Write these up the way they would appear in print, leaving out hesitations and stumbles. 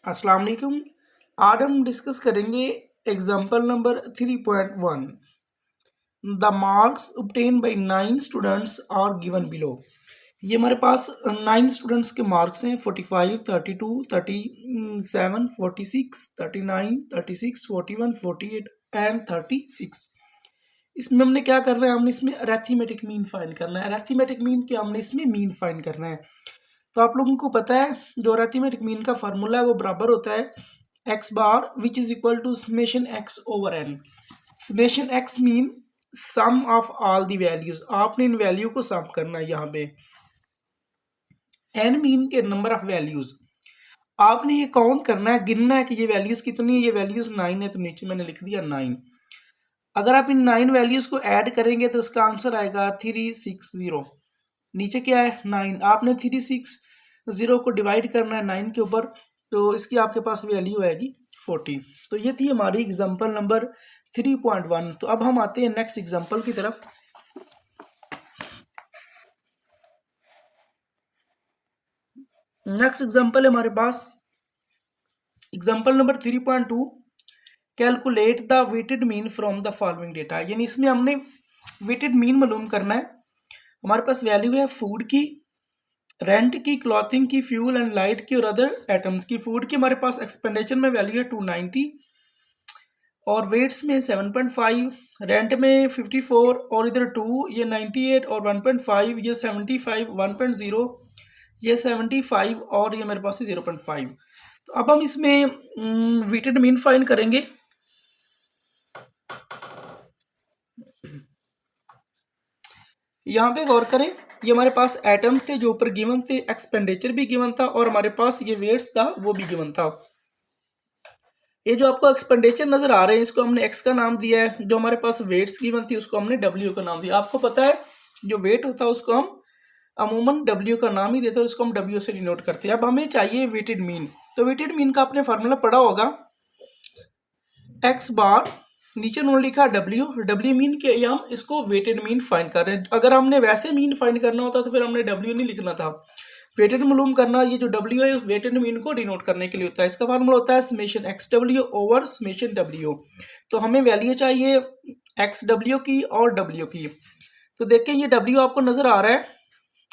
अस्सलाम वालेकुम। आज हम डिस्कस करेंगे example number 3.1। The marks obtained by 9 students are given below. ये हमारे पास 9 स्टूडेंट्स के मार्क्स हैं 45, 32, 37, 46, 39, 36, 41, 48 एंड 36। इसमें हमने क्या करना है, हमने इसमें अरिथमेटिक मीन फाइंड करना है। अरिथमेटिक मीन क्या, हमने इसमें मीन फाइंड करना है। तो आप लोगों को पता है जो अरिथमेटिक मीन का फार्मूला है वो बराबर होता है x bar which is equal to summation x over N. Summation x mean sum of all the values. आपने इन वैल्यू को सम करना है। यहाँ पे एन मीन के नंबर ऑफ वैल्यूज आपने ये काउंट करना है, गिनना है कि ये वैल्यूज कितनी है। ये वैल्यूज 9 है तो नीचे मैंने लिख दिया 9। अगर आप इन 9 वैल्यूज को ऐड करेंगे तो इसका आंसर आएगा 360। नीचे क्या है 9। आपने 360 को डिवाइड करना है 9 के ऊपर, तो इसकी आपके पास वैल्यू आएगी 40। तो ये थी हमारी एग्जांपल नंबर 3.1। तो अब हम आते हैं नेक्स्ट एग्जांपल की तरफ। नेक्स्ट एग्जांपल है हमारे पास example number 3.2। Calculate the weighted mean from the following data. यानी इसमें हमने वेटेड मीन मालूम करना है। हमारे पास वैल्यू है फूड की, रेंट की, क्लॉथिंग की, फ्यूल एंड लाइट की और अदर आइटम्स की। फूड की हमारे पास एक्सपेंडिचर में वैल्यू है 290 और वेट्स में 7.5, रेंट में 54 और इधर 2, ये 98 और 1.5, ये 75, 1.0, ये 75 और ये मेरे पास है 0.5। तो अब हम इसमें वेटेड मीन फाइंड करेंगे। यहाँ पे गौर करें, ये हमारे पास एटम थे जो ऊपर गिवन थे, एक्सपेंडिचर भी गिवन था और हमारे पास ये वेट्स था वो भी गिवन था। ये जो आपको एक्सपेंडिचर नजर आ रहे हैं इसको हमने एक्स का नाम दिया है। जो हमारे पास वेट्स गिवन थी उसको हमने डब्ल्यू का नाम दिया। आपको पता है जो वेट होता है उसको हम अमूमन डब्ल्यू का नाम ही देते हैं, उसको हम डब्ल्यू से डिनोट करते हैं। अब हमें चाहिए वेटेड मीन। तो वेटेड मीन का आपने फार्मूला पढ़ा होगा एक्स बार, नीचे उन्होंने लिखा डब्ल्यू। डब्ल्यू मीन के हम इसको वेटेड मीन फाइंड कर रहे हैं। अगर हमने वैसे मीन फाइंड करना होता तो फिर हमने डब्ल्यू नहीं लिखना था। वेटेड मालूम करना, ये जो डब्ल्यू है वेटेड मीन को डिनोट करने के लिए होता है। इसका फार्मूला होता है summation x W over summation W. तो हमें वैल्यू चाहिए एक्स डब्ल्यू की और डब्ल्यू की। तो देखें ये डब्ल्यू आपको नजर आ रहा है,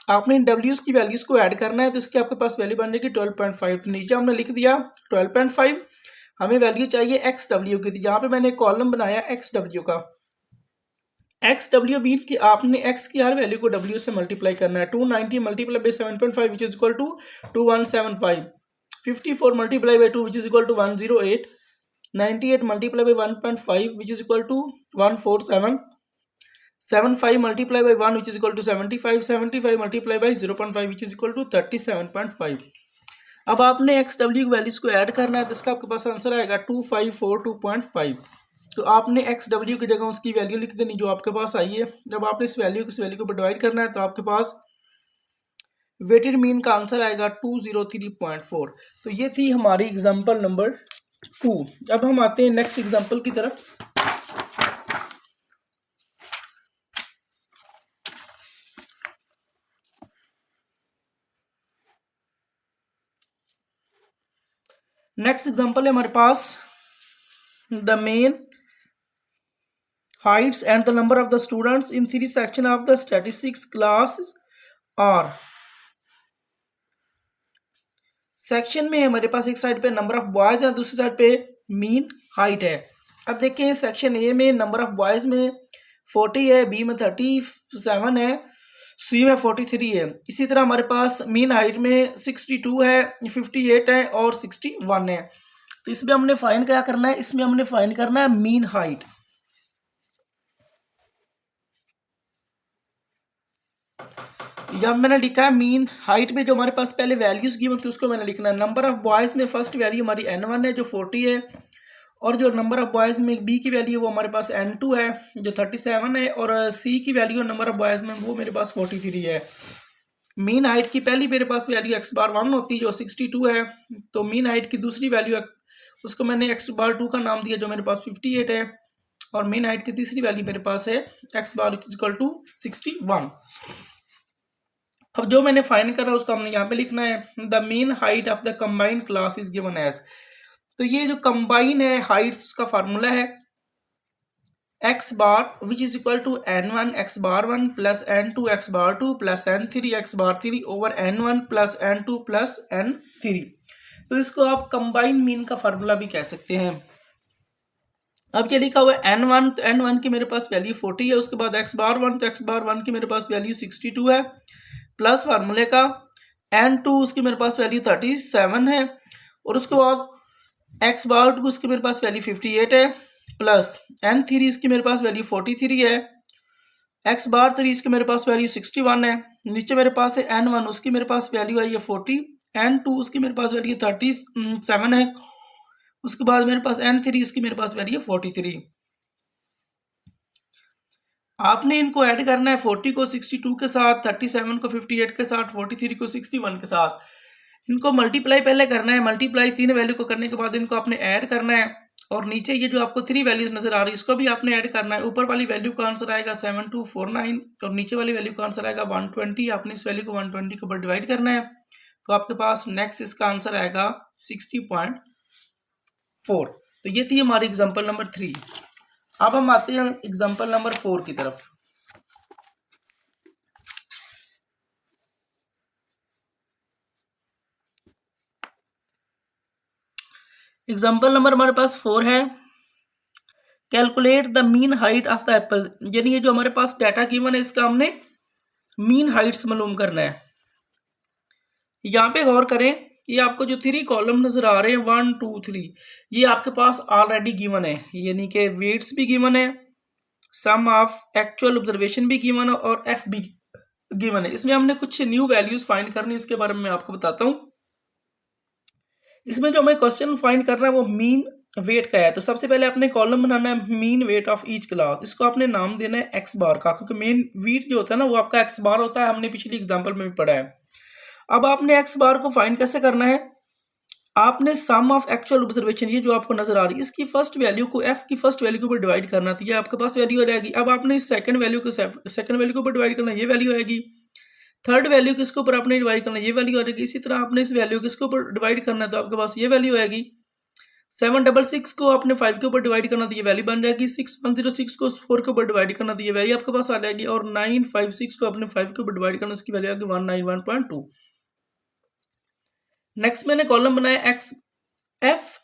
आपने इन डब्ल्यूज की वैल्यूज को ऐड करना है तो इसके आपके पास वैल्यू बन जाएगी 12.5। तो नीचे हमने लिख दिया 12.5। हमें वैल्यू चाहिए एक्स डब्ल्यू की, तो यहाँ पे मैंने कॉलम बनाया एक्स डब्ल्यू का। एक्स डब्ल्यू मीन कि आपने एक्स की हर वैल्यू को डब्ल्यू से मल्टीप्लाई करना है। 290 multiply by 7.5 which is equal to 2175। 54 multiply by 2 which is equal to 108। 98 multiply by 1.5 which is equal to 147। 75 multiply by 1 which is equal to 75। 75 multiply by 0.5 which is equal to 37.5। अब आपने x W की values को add करना है तो इसका आपके पास answer आएगा 2542.5। तो आपने एक्स डब्ल्यू की जगह उसकी वैल्यू लिख देनी जो आपके पास आई है। जब आपने इस वैल्यू को इस वैल्यू को डिवाइड करना है तो आपके पास वेटेड मीन का आंसर आएगा 203.4। तो ये थी हमारी एग्जांपल नंबर 2। अब हम आते हैं नेक्स्ट एग्जांपल की तरफ। नेक्स्ट एग्जांपल है हमारे पास the mean heights and the number of the students in 3 section of the statistics class are। Section में हमारे पास एक साइड पे नंबर ऑफ बॉयज है, दूसरी साइड पे मीन हाइट है। अब देखें सेक्शन ए में नंबर ऑफ बॉयज में 40 है, बी में 37 है, सी में 43 है। इसी तरह हमारे पास मीन हाइट में 62 है, 58 है और 61 है। तो इसमें हमने फाइंड क्या करना है, इसमें हमने फाइंड करना है मीन हाइट। जब मैंने लिखा है मीन हाइट में जो हमारे पास पहले वैल्यूज गिवन थी उसको मैंने लिखना है। नंबर ऑफ बॉयज में फर्स्ट वैल्यू हमारी n1 है जो 40 है, और जो नंबर ऑफ बॉयज में बी की वैल्यू वो हमारे पास n2 है जो 37 है, और सी की वैल्यू नंबर ऑफ बॉयज में वो मेरे पास 43 है। मीन हाइट की पहली मेरे पास वैल्यू एक्स बार 1 होती है जो 62 है। तो मीन हाइट की दूसरी वैल्यू उसको मैंने एक्स बार 2 का नाम दिया जो मेरे पास 58 है, और मीन हाइट की तीसरी वैल्यू मेरे पास है एक्स बार इक्वल टू 61। अब जो मैंने फाइंड करा उसको हमने यहाँ पे लिखना है। The mean height of the combined class is given as, तो ये जो कंबाइन है हाइट्स उसका फार्मूला है x bar which is equal to n1 x bar 1 plus n2 x bar 2 plus n3 x bar 3 over n1 plus n2 plus n3। तो इसको आप combine mean का फार्मूला भी कह सकते हैं। अब क्या लिखा हुआ है n1, तो n1 की मेरे पास वैल्यू 40 है, उसके बाद x बार 1, तो x बार 1 की मेरे पास वैल्यू 62 है, प्लस फार्मूले का n2 उसकी मेरे पास वैल्यू 37 है, और उसके बाद x बार 2 उसकी मेरे पास वैल्यू 58 है, प्लस n3 इसकी मेरे पास वैल्यू 43 है, x बार 3 इसकी मेरे पास वैल्यू 61 है, नीचे मेरे पास है n1 उसकी मेरे पास वैल्यू है ये 40, n2 उसकी मेरे पास वैल्यू 37 है, उसके बाद मेरे पास n3 इसकी मेरे पास वैल्यू 43। आपने इनको ऐड करना है 40 को 62 के साथ, 37 को 58 के साथ, 43 को 61 के साथ, इनको मल्टीप्लाई पहले करना है, मल्टीप्लाई 3 वैल्यू को करने के बाद इनको आपने ऐड करना है, और नीचे ये जो आपको 3 वैल्यूज नजर आ रही है इसको भी आपने ऐड करना है। ऊपर वाली वैल्यू का आंसर आएगा 7249 और नीचे वाली वैल्यू का आंसर आएगा 120। आपने इस वैल्यू को 120 के ऊपर डिवाइड करना है, तो आपके पास नेक्स्ट इसका आंसर आएगा 60.4। तो ये थी हमारी एग्जाम्पल नंबर 3। अब हम आते हैं एग्जाम्पल नंबर 4 की तरफ। एग्जाम्पल नंबर हमारे पास 4 है, calculate the mean height of the Apple, यानी ये जो हमारे पास डाटा गिवन है इसका हमने मीन हाइट्स मालूम करना है। यहाँ पे गौर करें, ये आपको जो 3 कॉलम नजर आ रहे हैं 1 2 3, ये आपके पास ऑलरेडी गिवन है, यानी कि वेट्स भी गिवन है, सम ऑफ एक्चुअल ऑब्जर्वेशन भी गिवन है और एफ भी गिवन है। इसमें हमने कुछ न्यू वैल्यूज फाइंड करनी, इसके बारे में मैं आपको बताता हूँ। इसमें जो हमें क्वेश्चन फाइंड करना है वो मीन वेट का है। तो सबसे पहले आपने कॉलम बनाना है mean weight of each class, इसको आपने नाम देना है एक्स बार का, क्योंकि मेन वेट जो होता है ना वो आपका एक्स बार होता है, हमने पिछली एग्जांपल में भी पढ़ा है। अब आपने एक्स बार को फाइंड कैसे करना है, आपने सम ऑफ एक्चुअल ऑब्जर्वेशन, ये जो आपको नजर आ रही है इसकी फर्स्ट वैल्यू को एफ की फर्स्ट वैल्यू के ऊपर डिवाइड करना, तो ये आपके पास वैल्यू हो जाएगी। अब आपने इस सेकंड वैल्यू को सेकंड वैल्यू के ऊपर डिवाइड करना, ये वैल्यू आएगी। थर्ड वैल्यू किसके ऊपर आपने डिवाइड करना, ये वैल्यू आ जाएगी। इसी तरह आपने इस वैल्यू किसके ऊपर डिवाइड करना है, तो आपके पास ये वैल्यू आएगी। 766 को आपने 5 के ऊपर डिवाइड करना, तो ये वैल्यू बन जाएगी। 6106 को 4 के ऊपर डिवाइड करना, तो ये वैल्यू आपके पास आ जाएगी। और 956 को आपने 5 के ऊपर डिवाइड करना, उसकी वैल्यू आएगी 191.2। नेक्स्ट मैंने कॉलम बनाया एक्स एफ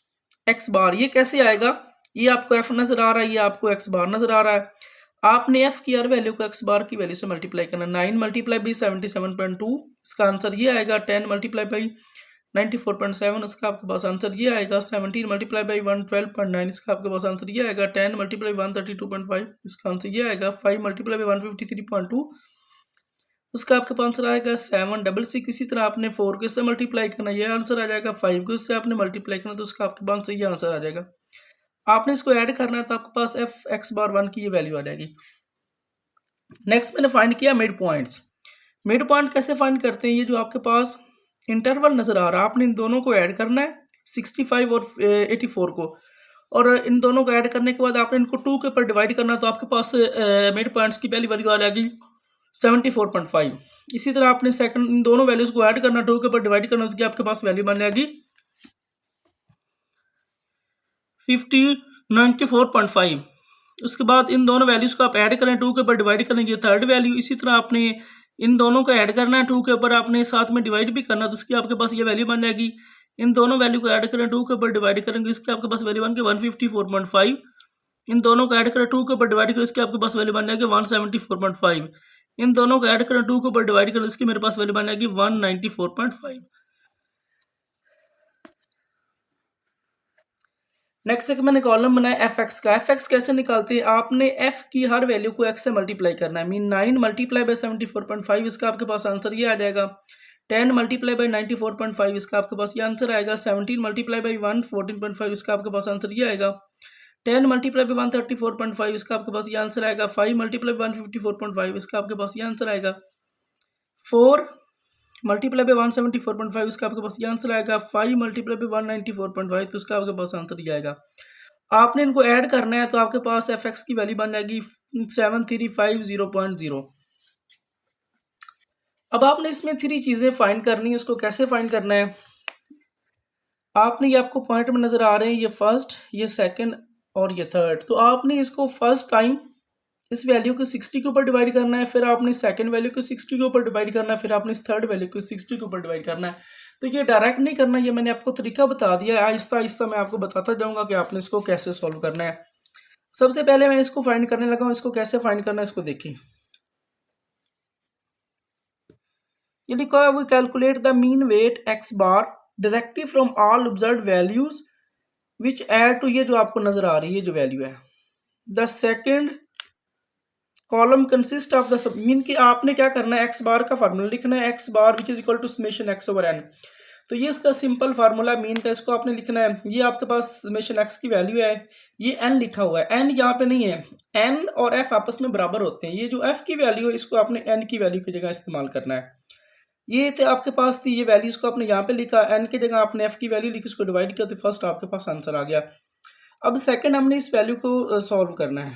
एक्स बार, ये कैसे आएगा, ये आपको एफ नजर आ रहा है, ये आपको एक्स बार नजर आ रहा है। आपने एफ की हर वैल्यू को एक्स बार की वैल्यू से मल्टीप्लाई करना, 9 मल्टीप्लाई बाई 77.2, इसका आंसर ये आएगा। 10 मल्टीप्लाई बाई 94.7, उसका आपके पास आंसर ये आएगा। 17 मल्टीप्लाई बाई 112.9, इसका आपके पास आंसर ये आएगा। 10 मल्टीप्लाई 132.5, इसका आंसर ये आएगा। 5 मल्टीप्लाई बाई 153.2, उसका आपके पास आंसर आएगा 766। इसी तरह आपने 4 को इससे मल्टीप्लाई करना, ये आंसर आ जाएगा। 5 को इससे आपने मल्टीप्लाई करना, तो उसका आपके पास ये आंसर आ जाएगा। आपने इसको ऐड करना है, तो आपके पास एफ एक्स बार 1 की ये वैल्यू आ जाएगी। नेक्स्ट मैंने फाइंड किया मिड पॉइंट्स। मिड पॉइंट कैसे फाइंड करते हैं, ये जो आपके पास इंटरवल नजर आ रहा है, आपने इन दोनों को ऐड करना है, 65 और 84 को, और इन दोनों को ऐड करने के बाद आपने इनको 2 के ऊपर डिवाइड करना, तो आपके पास मिड पॉइंट्स की पहली वैल्यू आ जाएगी 74.5। इसी तरह आपने सेकंड इन दोनों वैल्यूज को ऐड करना, 2 के ऊपर डिवाइड करना, उसकी आपके पास वैल्यू बन जाएगी 94.5। उसके बाद इन दोनों वैल्यूज को आप ऐड करें, 2 के ऊपर डिवाइड करेंगे, थर्ड वैल्यू। इसी तरह आपने इन दोनों को ऐड करना है, 2 के ऊपर आपने साथ में डिवाइड भी करना, तो उसकी आपके पास ये वैल्यू बन जाएगी। इन दोनों वैल्यू को ऐड करें, 2 के ऊपर डिवाइड करेंगे, इसकी आपके पास वैल्यू बन गई 154.5। इन दोनों को ऐड करें, 2 के ऊपर डिवाइड करें, इसके आपके पास वैल्यू बन जाएगी 174.5। इन दोनों को ऐड करें, 2 के ऊपर डिवाइड करें, इसकी मेरे पास वैल्यू बन जाएगी 194.5। नेक्स्ट एक मैंने कॉलम बनाया एफ एक्स का। एफ एक्स कैसे निकालते हैं, आपने एफ की हर वैल्यू को एक्स से मल्टीप्लाई करना है। मीन 9 मल्टीप्लाई बाई 74.5, इसका आपके पास आंसर ये आ जाएगा। 10 मल्टीप्लाई बाई 94.5, इसका आपके पास ये आंसर आएगा। 17 मल्टीप्लाई बाई 114.5, इसका आपके पास आंसर ये आएगा। 10 मल्टीप्लाई बाई 134.5, इसका आपके पास ये आंसर आएगा। 5 मल्टीप्लाई बाई 154.5, इसका आपके पास ये आंसर आएगा। 4 मल्टीप्लाई बाई 174.5, इसका आपके पास ये आंसर आएगा। 5 मल्टीप्लाई बाई 194.5, तो इसका आपके पास आंसर ये आएगा। आपने इनको ऐड करना है, तो आपके पास एफ एक्स की वैल्यू बन जाएगी 7350.0। अब आपने इसमें 3 चीज़ें फाइंड करनी है। इसको कैसे फाइंड करना है? आपने, ये आपको पॉइंट में नज़र आ रहे हैं, ये फर्स्ट, ये सेकंड और ये थर्ड। तो आपने इसको फर्स्ट टाइम इस वैल्यू को 60 के ऊपर डिवाइड करना है, फिर आपने सेकंड वैल्यू को 60 के ऊपर डिवाइड करना है, फिर आपने इस थर्ड वैल्यू को 60 के ऊपर डिवाइड करना है। तो ये डायरेक्ट नहीं करना, ये मैंने आपको तरीका बता दिया है। आहिस्ता आहिस्ता मैं आपको बताता जाऊंगा कि आपने इसको कैसे सॉल्व करना है। सबसे पहले मैं इसको फाइंड करने लगा हूँ। इसको कैसे फाइंड करना है इसको देखिए। ये लिखा है, we calculate the mean weight x bar directly from all observed values which add to, ये जो आपको नजर आ रही है जो वैल्यू है, the second column consist of the sub. Mean कि आपने क्या करना है, एक्स बार का फार्मूला लिखना है, x bar which is equal to summation x over n. तो ये इसका सिंपल फार्मूला मीन का, इसको आपने लिखना है। ये आपके पास समेशन एक्स की वैल्यू है, ये एन लिखा हुआ है, एन यहाँ पे नहीं है। एन और एफ आपस में बराबर होते हैं। ये जो एफ की वैल्यू है इसको आपने एन की वैल्यू की जगह इस्तेमाल करना है। ये थे आपके पास थी ये वैल्यूज को आपने यहाँ पे लिखा, एन की जगह आपने एफ की वैल्यू लिखी, उसको डिवाइड किया तो फर्स्ट आपके पास आंसर आ गया। अब सेकंड हमने इस वैल्यू को सॉल्व करना है।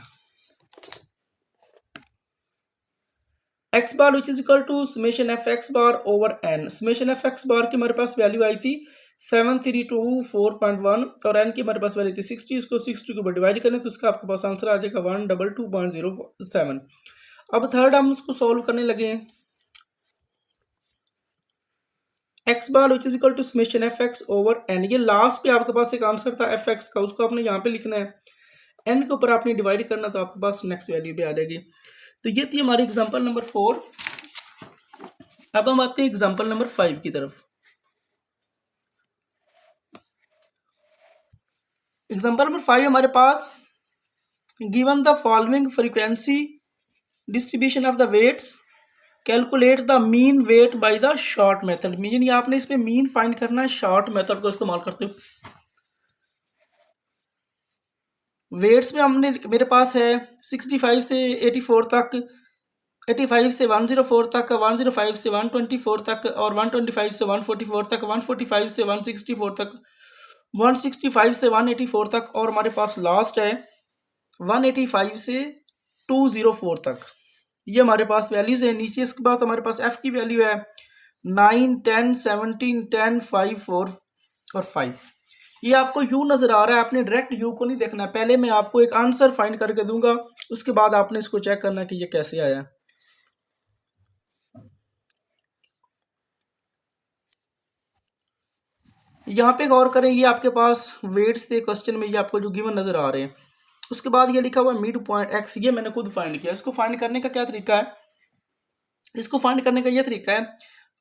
X bar which is equal to summation F X bar over N. Summation F X bar की हमारे पास वैल्यू आई थी 7324.1 और एन की हमारे पास वैल्यू थी 60। इसको 60 के ऊपर डिवाइड करें तो इसका आपके पास आंसर आ जाएगा 122.07। अब थर्ड हम उसको सॉल्व करने लगे हैं। X bar which is equal to summation F x over n. ये लास्ट पे आपके पास एक आंसर था एफ एक्स का, उसको आपने यहाँ पे लिखना है, एन के ऊपर आपने डिवाइड करना, तो आपके पास नेक्स्ट वैल्यू पे आ जाएगी। तो ये थी हमारी एग्जांपल नंबर 4। अब हम आते हैं एग्जांपल नंबर 5 की तरफ। एग्जांपल नंबर 5 हमारे पास, given the following frequency distribution of the weights calculate the mean weight by the short method. Mean आपने इसमें मीन फाइंड करना है शॉर्ट मेथड को इस्तेमाल करते हुए। वेट्स में हमने, मेरे पास है 65 से 84 तक, 85 से 104 तक, 105 से 124 तक और 125 से 144 तक, 145 से 164 तक, 165 से 184 तक और हमारे पास लास्ट है 185 से 204 तक। ये हमारे पास वैल्यूज है। नीचे इसके बाद हमारे पास एफ की वैल्यू है 9, 10, 17, 10, 5, 4 और 5। ये आपको यू नजर आ रहा है, आपने डायरेक्ट यू को नहीं देखना। पहले मैं आपको एक आंसर फाइंड करके दूंगा, उसके बाद आपने इसको चेक करना कि ये कैसे आया। यहाँ पे गौर करें, ये आपके पास वेट्स थे क्वेश्चन में, ये आपको जो गिवन नजर आ रहे हैं। उसके बाद ये लिखा हुआ मिड पॉइंट एक्स, ये मैंने खुद फाइंड किया। इसको फाइंड करने का क्या तरीका है? इसको फाइंड करने का ये तरीका है,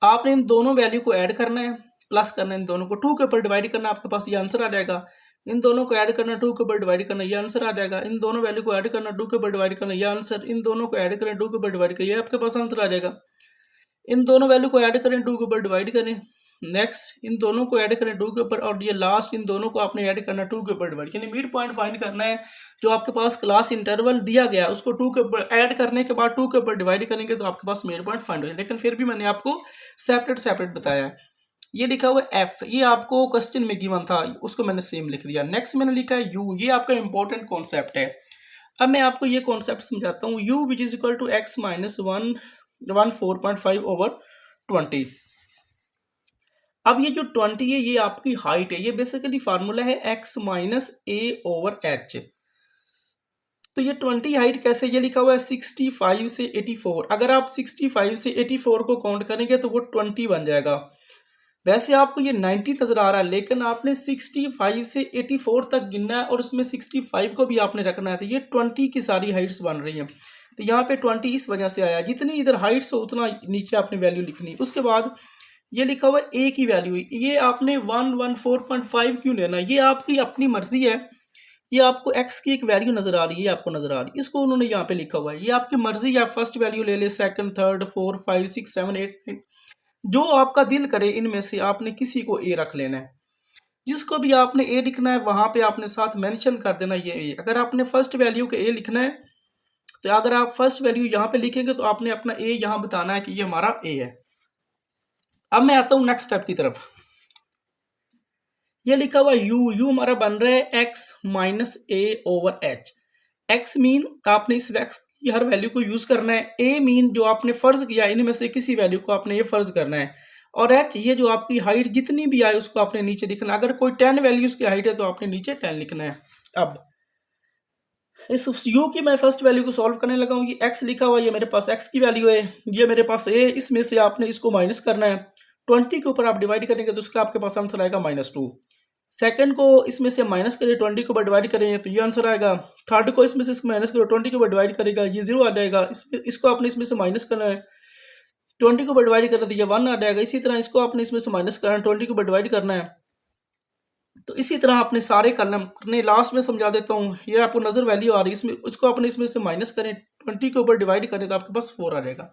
आपने इन दोनों वैल्यू को ऐड करना है, प्लस करना है, इन दोनों को 2 के ऊपर डिवाइड करना, आपके पास ये आंसर आ जाएगा। इन दोनों को ऐड करना, 2 के ऊपर डिवाइड करना, ये आंसर आ जाएगा। इन दोनों वैल्यू को ऐड करना, 2 के ऊपर डिवाइड करना, ये आंसर। इन दोनों को ऐड करें, 2 के ऊपर डिवाइड करें, ये आपके पास आंसर आ जाएगा। इन दोनों वैल्यू को ऐड करें, 2 के ऊपर डिवाइड करें। नेक्स्ट इन दोनों को ऐड करें 2 के ऊपर, और ये लास्ट इन दोनों को आपने ऐड करना 2 के ऊपर डिवाइड, यानी मिड पॉइंट फाइंड करना है। जो आपके पास क्लास इंटरवल दिया गया उसको 2 के ऊपर ऐड करने के बाद 2 के ऊपर डिवाइड करेंगे तो आपके पास मिड पॉइंट फाइंड हो जाए। लेकिन फिर भी मैंने आपको सेपरेट बताया है। ये लिखा हुआ एफ, ये आपको क्वेश्चन में गिवन था, उसको मैंने सेम लिख दिया। नेक्स्ट मैंने लिखा है यू, ये आपका इंपॉर्टेंट कॉन्सेप्ट है। अब मैं आपको ये कॉन्सेप्ट समझाता हूँ। U which is equal to x minus 114.5 over 20। अब ये जो 20 है ये आपकी हाइट है, ये बेसिकली फार्मूला है x माइनस ए ओवर एच। तो ये 20 हाइट कैसे, ये लिखा हुआ है 65 से 84। अगर आप 65 से 84 को काउंट करेंगे तो वो 20 बन जाएगा। वैसे आपको ये 90 नजर आ रहा है, लेकिन आपने 65 से 84 तक गिनना है और उसमें 65 को भी आपने रखना है। तो ये 20 की सारी हाइट्स बन रही हैं। तो यहाँ पे 20 इस वजह से आया, जितनी इधर हाइट्स हो उतना नीचे आपने वैल्यू लिखनी। उसके बाद ये लिखा हुआ ए की वैल्यू, ये आपने 114.5 क्यों लेना, ये आपकी अपनी मर्जी है। ये आपको एक्स की एक वैल्यू नजर आ रही है, आपको नजर आ रही है, इसको उन्होंने यहाँ पे लिखा हुआ है। ये आपकी मर्जी है, आप फर्स्ट वैल्यू ले ले, सेकंड, थर्ड, 4, 5, 6, 7, 8, 9, जो आपका दिल करे इनमें से आपने किसी को ए रख लेना है। जिसको भी आपने ए लिखना है वहां पे आपने साथ मेंशन कर देना ये ए। अगर आपने फर्स्ट वैल्यू के ए लिखना है तो अगर आप फर्स्ट वैल्यू यहाँ पे लिखेंगे तो आपने अपना ए यहाँ बताना है कि ये हमारा ए है। अब मैं आता हूं नेक्स्ट स्टेप की तरफ। ये लिखा हुआ यू हमारा बन रहा है एक्स माइनस ए ओवर एच। एक्स मीन आपने इस ये हर वैल्यू को यूज़ करना है। ए मीन जो आपने फ़र्ज़ किया इनमें से किसी वैल्यू को आपने ये फ़र्ज़ करना है। और एच ये जो आपकी हाइट जितनी भी आए उसको आपने नीचे लिखना है। अगर कोई 10 वैल्यूज़ की हाइट है तो आपने नीचे 10 लिखना है। अब इस यू की मैं फर्स्ट वैल्यू को सॉल्व करने लगा हूँ। ये एक्स लिखा हुआ है, ये मेरे पास एक्स की वैल्यू है, ये मेरे पास ए। इसमें से आपने इसको माइनस करना है। 20 के ऊपर आप डिवाइड करेंगे तो उसका आपके पास आंसर आएगा -2। सेकंड को इसमें से माइनस करें, 20 के ऊपर डिवाइड करेंगे तो ये आंसर आएगा। थर्ड को इसमें से माइनस करो, 20 के ऊपर डिवाइड करेगा, ये 0 आ जाएगा। इसको आपने इसमें से माइनस करना है, 20 के ऊपर डिवाइड करें तो ये 1 आ जाएगा। इसी तरह इसको आपने इसमें से माइनस करना है, 20 के ऊपर डिवाइड करना है। तो इसी तरह आपने सारे कॉलम करने। लास्ट में समझा देता हूँ, ये आपको नजर वैल्यू आ रही है, इसमें उसको अपने इसमें से माइनस करें, 20 के ऊपर डिवाइड करें तो आपके पास 4 आ जाएगा।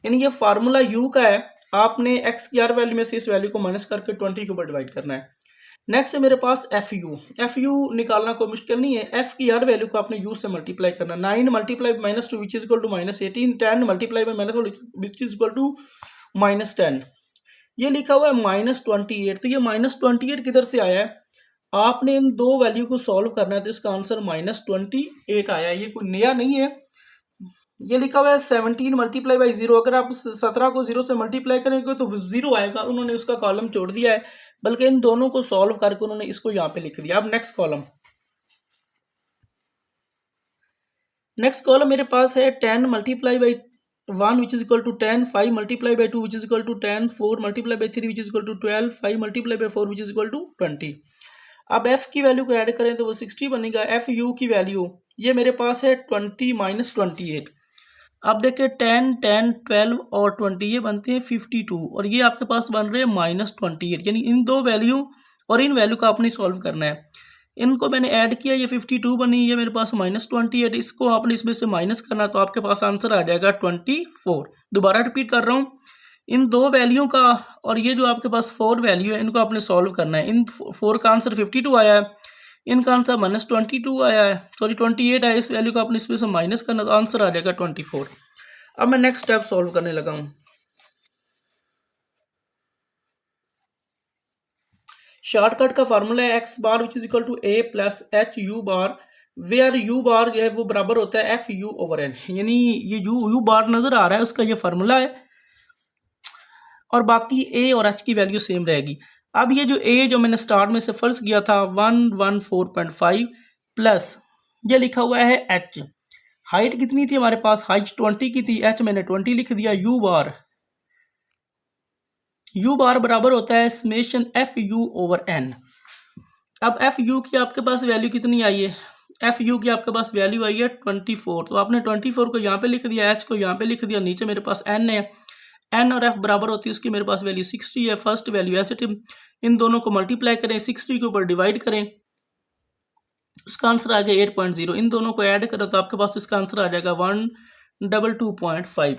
यानी ये फार्मूला यू का है। आपने एक्स की हर वैल्यू में से इस वैल्यू को माइनस करके 20 के ऊपर डिवाइड करना है। नेक्स्ट है मेरे पास एफ यू। एफ यू निकालना कोई मुश्किल नहीं है। एफ की हर वैल्यू को आपने यू से मल्टीप्लाई करना। 9 multiply by -2 which is equal to -18। 10 multiply by -1 which is equal to -10। ये लिखा हुआ है -28। तो ये -28 किधर से आया है? आपने इन दो वैल्यू को सॉल्व करना है तो इसका आंसर -28 आया है। ये कोई नया नहीं है। ये लिखा हुआ है 17 मल्टीप्लाई बाई 0। अगर आप 17 को 0 से मल्टीप्लाई करेंगे तो 0 आएगा। उन्होंने उसका कॉलम छोड़ दिया है, बल्कि इन दोनों को सॉल्व करके उन्होंने इसको यहाँ पे लिख दिया। अब नेक्स्ट कॉलम मेरे पास है 10 multiply by 1 which is equal to 10, 5 multiply by 2 which is equal to 10, 4 multiply by 3 which is equal to 12, 5 multiply by 4 which is equal to 20। अब एफ की वैल्यू को ऐड करें तो वो 60 बनेगा। एफ यू की वैल्यू ये मेरे पास है 20 -28। अब देखिए 10, 10, 12 और 20 ये बनते हैं 52 और ये आपके पास बन रहे हैं -28। यानी इन दो वैल्यू और इन वैल्यू का आपने सॉल्व करना है। इनको मैंने ऐड किया, ये 52 बनी, ये मेरे पास -28। इसको आपने इसमें से माइनस करना तो आपके पास आंसर आ जाएगा 24। दोबारा रिपीट कर रहा हूँ, इन दो वैल्यू का और ये जो आपके पास 4 वैल्यू है इनको आपने सॉल्व करना है। इन 4 का आंसर 52 आया है, इनका आंसर -22 आया है, सॉरी 28 है। इस वैल्यू को आपने इसमें से माइनस करना तो आंसर आ जाएगा 24। अब मैं नेक्स्ट स्टेप सॉल्व करने लगा हूँ। शॉर्टकट का फार्मूला है x bar which is equal to A plus H U bar, where U bar जो है वो बराबर होता है एफ यू ओवर एन। यानी ये यू बार नजर आ रहा है, उसका ये फार्मूला है और बाकी ए और एच की वैल्यू सेम रहेगी। अब ये जो ए जो मैंने स्टार्ट में से फर्स्ट किया था 114.5 प्लस ये लिखा हुआ है एच। हाइट कितनी थी हमारे पास? हाइट 20 की थी, एच मैंने 20 लिख दिया। यू बार बराबर होता है summation F you over n. अब एफ यू की आपके पास वैल्यू कितनी आई है? एफ यू की आपके पास वैल्यू आई है 24। तो आपने 24 को यहाँ पे लिख दिया, एच को यहाँ पे लिख दिया, नीचे मेरे पास एन है। एन और एफ बराबर होती है, उसकी मेरे पास वैल्यू 60 है। First value as it is, इन दोनों को मल्टीप्लाई करें, 60 के ऊपर डिवाइड करें, उसका आंसर आ गया 8.0। इन दोनों को ऐड करो तो आपके पास इसका आंसर आ जाएगा 122.5।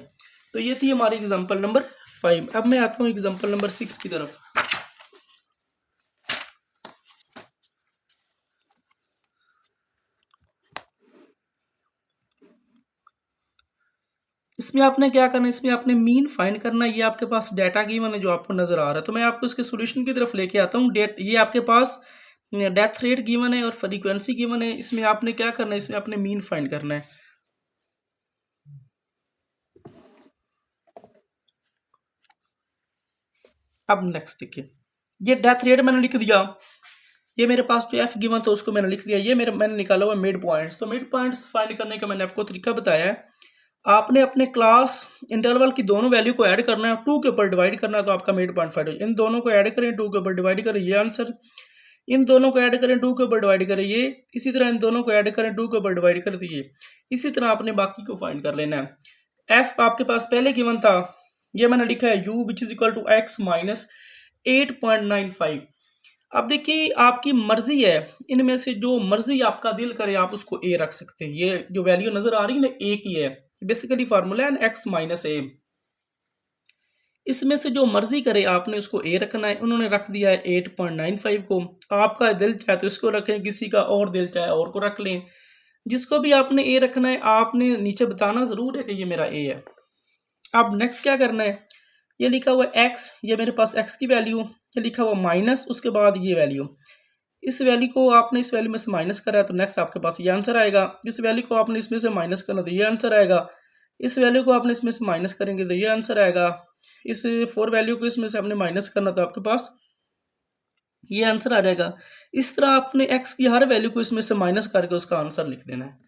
तो ये थी हमारी एग्जांपल नंबर 5। अब मैं आता हूँ एग्जांपल नंबर 6 की तरफ। इसमें आपने क्या करना है? इसमें आपने मीन फाइंड करना है। ये आपके पास डाटा गिवन है जो आपको नजर आ रहा है, तो मैं आपको इसके सॉल्यूशन की तरफ लेके आता हूँ। ये आपके पास डेथ रेट गिवन है और फ्रीक्वेंसी गिवन है। इसमें आपने क्या करना है? इसमें आपने मीन फाइंड करना है। अब नेक्स्ट देखिए, ये डेथ रेट मैंने लिख दिया। ये मेरे पास जो एफ गिवन था उसको मैंने लिख दिया। ये मैंने निकाला हुआ मिड पॉइंट्स। तो मिड पॉइंट्स फाइंड करने का मैंने आपको तरीका बताया है। आपने अपने क्लास इंटरवल की दोनों वैल्यू को ऐड करना है, 2 के ऊपर डिवाइड करना है तो आपका मिड पॉइंट फाइंड हो। इन दोनों को ऐड करें, 2 के ऊपर डिवाइड करें, ये आंसर। इन दोनों को ऐड करें, 2 के ऊपर डिवाइड करें, ये। इसी तरह इन दोनों को ऐड करें, 2 के ऊपर डिवाइड करें तो ये। इसी तरह आपने बाकी को फाइंड कर लेना है। एफ आपके पास पहले गिवन था, ये मैंने लिखा है u which is equal to x minus 8.95। अब देखिए आपकी मर्जी है, इनमें से जो मर्जी आपका दिल करे आप उसको ए रख सकते हैं। ये जो वैल्यू नजर आ रही है ना, ए की है, बेसिकली फार्मूला है एक्स माइनस ए। इसमें से जो मर्जी करे आपने उसको ए रखना है। उन्होंने रख दिया है 8.95 को। आपका दिल चाहे तो इसको रखें, किसी का और दिल चाहे और को रख लें। जिसको भी आपने ए रखना है आपने नीचे बताना जरूर है कि ये मेरा ए है। अब नेक्स्ट क्या करना है? ये लिखा हुआ एक्स, ये मेरे पास एक्स की वैल्यू, ये लिखा हुआ माइनस, उसके बाद ये वैल्यू। इस वैल्यू को आपने इस वैल्यू में से माइनस करा है तो नेक्स्ट आपके पास ये आंसर आएगा। इस वैल्यू को आपने इसमें से माइनस करना तो ये आंसर आएगा। इस वैल्यू को आपने इसमें से माइनस करेंगे तो ये आंसर आएगा। इस 4 वैल्यू को इसमें से आपने माइनस करना तो आपके पास ये आंसर आ जाएगा। इस तरह आपने x की हर वैल्यू को इसमें से माइनस करके उसका आंसर लिख देना है।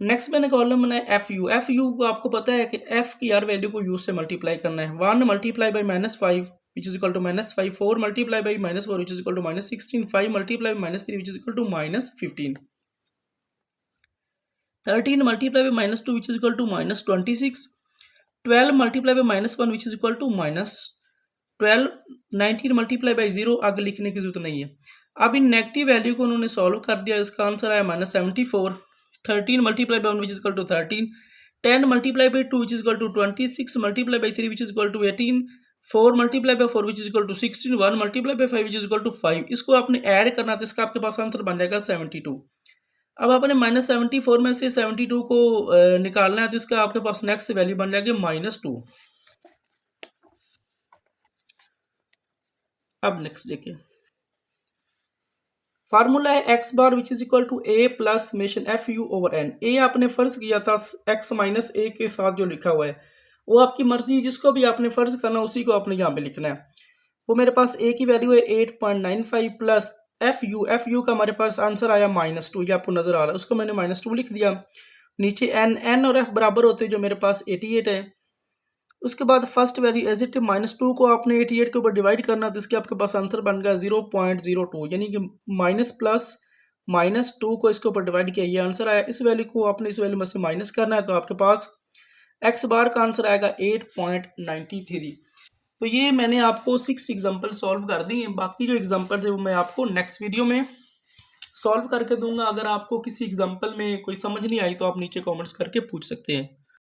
नेक्स्ट मैंने कॉलम बनाया एफ यू। एफ यू को आपको पता है कि एफ की हर वैल्यू को यू से मल्टीप्लाई करना है। 1 multiply by -5 which is equal to -5, 4 multiply by -4 which is equal to -16, 5 multiply by -3 which is equal to -15, 13 multiply by -2 which is equal to -26, 12 multiply by -1 which is equal to -12, 19 multiply by 0 आगे लिखने की जरूरत नहीं है। अब इन negative value को उन्होंने solve कर दिया, इसका आंसर आया -74, 13 multiply by 1 which is equal to 13, 10 multiply by 2 which is equal to 26 multiply by 3 which is equal to 18, 4 multiply by 4 which is equal to 16, 1 multiply by 5 which is equal to 5। इसको आपने add करना तो इसका आपके पास answer बन जाएगा 72। अब आपने -74 में से 72 को निकालना है तो इसका आपके पास नेक्स्ट वैल्यू बन जाएगी -2। अब नेक्स्ट देखिए, फार्मूला है x bar which is equal to A plus summation F you over N. A आपने फर्ज किया था एक्स माइनस ए के साथ जो लिखा हुआ है वो आपकी मर्जी, जिसको भी आपने फर्ज करना उसी को आपने यहाँ पे लिखना है। वो मेरे पास ए की वैल्यू है 8.95 प्लस एफ यू का हमारे पास आंसर आया -2, ये आपको नजर आ रहा है, उसको मैंने -2 लिख दिया। नीचे एन और एफ बराबर होते जो मेरे पास 88 है। उसके बाद फर्स्ट वैल्यू एज इट -2 को आपने 88 के ऊपर डिवाइड करना तो इसके आपके पास आंसर बन गया 0.02, यानी कि माइनस प्लस -2 को इसके ऊपर डिवाइड किया, ये आंसर आया। इस वैल्यू को आपने इस वैल्यू में से माइनस करना है तो आपके पास एक्स बार का आंसर आएगा 8.93। तो ये मैंने आपको 6 एग्जाम्पल सॉल्व कर दी हैं। बाकी जो एग्जाम्पल थे वो मैं आपको नेक्स्ट वीडियो में सॉल्व करके दूंगा। अगर आपको किसी एग्जाम्पल में कोई समझ नहीं आई तो आप नीचे कमेंट्स करके पूछ सकते हैं।